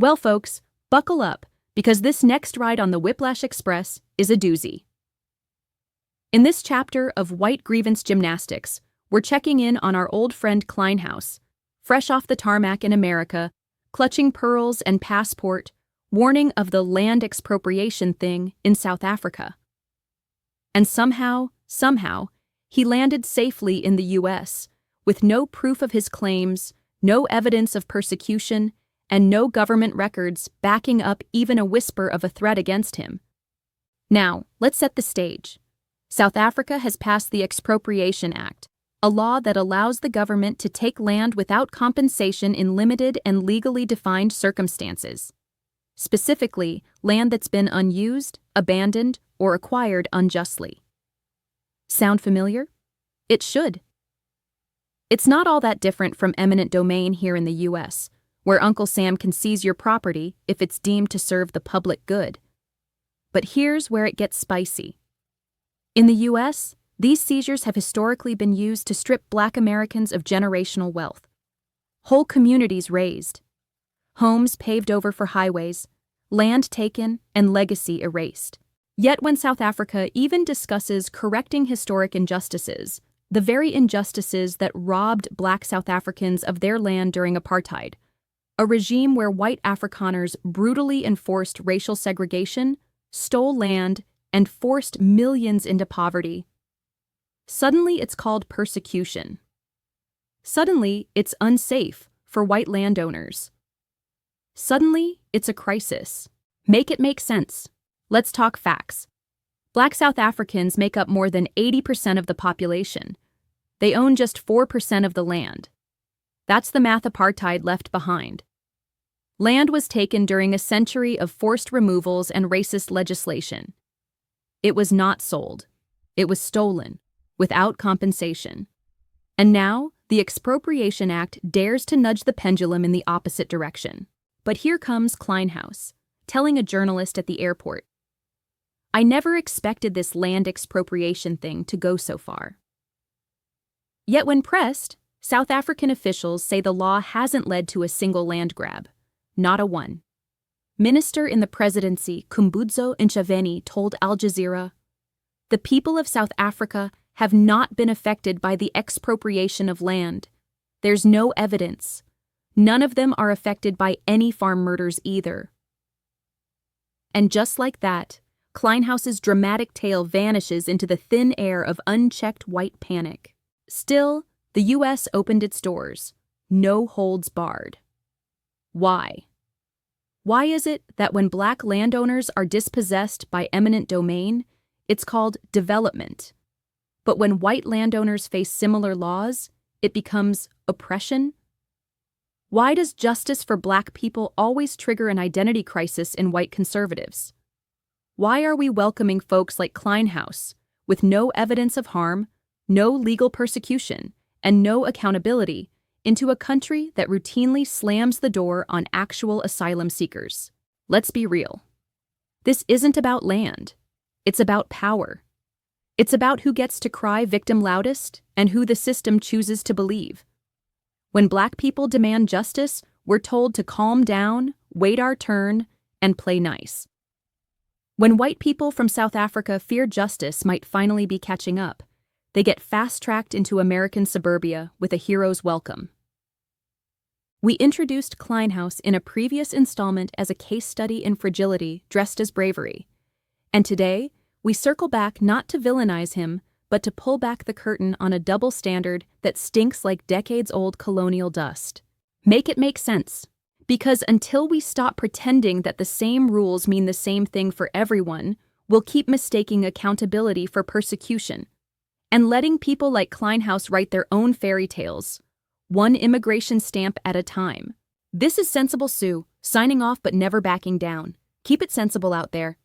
Well, folks, buckle up, because this next ride on the Whiplash Express is a doozy. In this chapter of White Grievance Gymnastics, we're checking in on our old friend Kleinhaus, fresh off the tarmac in America, clutching pearls and passport, warning of the land expropriation thing in South Africa. And somehow, he landed safely in the US, with no proof of his claims, no evidence of persecution, and no government records backing up even a whisper of a threat against him. Now, let's set the stage. South Africa has passed the Expropriation Act, a law that allows the government to take land without compensation in limited and legally defined circumstances. Specifically, land that's been unused, abandoned, or acquired unjustly. Sound familiar? It should. It's not all that different from eminent domain here in the US, where Uncle Sam can seize your property if it's deemed to serve the public good. But here's where it gets spicy. In the US, these seizures have historically been used to strip Black Americans of generational wealth. Whole communities razed, homes paved over for highways, land taken, and legacy erased. Yet when South Africa even discusses correcting historic injustices, the very injustices that robbed Black South Africans of their land during apartheid, a regime where white Afrikaners brutally enforced racial segregation, stole land, and forced millions into poverty. Suddenly it's called persecution. Suddenly it's unsafe for white landowners. Suddenly it's a crisis. Make it make sense. Let's talk facts. Black South Africans make up more than 80% of the population. They own just 4% of the land. That's the math apartheid left behind. Land was taken during a century of forced removals and racist legislation. It was not sold. It was stolen, without compensation. And now, the Expropriation Act dares to nudge the pendulum in the opposite direction. But here comes Kleinhaus, telling a journalist at the airport, "I never expected this land expropriation thing to go so far." Yet when pressed, South African officials say the law hasn't led to a single land grab. Not a one. Minister in the presidency Khumbudzo Ntshavheni told Al Jazeera, "The people of South Africa have not been affected by the expropriation of land. There's no evidence. None of them are affected by any farm murders either." And just like that, Kleinhaus's dramatic tale vanishes into the thin air of unchecked white panic. Still, the US opened its doors. No holds barred. Why? Why is it that when Black landowners are dispossessed by eminent domain, it's called development? But when white landowners face similar laws, it becomes oppression? Why does justice for Black people always trigger an identity crisis in white conservatives? Why are we welcoming folks like Kleinhaus, with no evidence of harm, no legal persecution, and no accountability, into a country that routinely slams the door on actual asylum seekers? Let's be real. This isn't about land. It's about power. It's about who gets to cry victim loudest and who the system chooses to believe. When Black people demand justice, we're told to calm down, wait our turn, and play nice. When white people from South Africa fear justice might finally be catching up, they get fast-tracked into American suburbia with a hero's welcome. We introduced Kleinhaus in a previous installment as a case study in fragility dressed as bravery. And today, we circle back not to villainize him, but to pull back the curtain on a double standard that stinks like decades-old colonial dust. Make it make sense. Because until we stop pretending that the same rules mean the same thing for everyone, we'll keep mistaking accountability for persecution and letting people like Kleinhaus write their own fairy tales, one immigration stamp at a time. This is Sensible Sue, signing off but never backing down. Keep it sensible out there.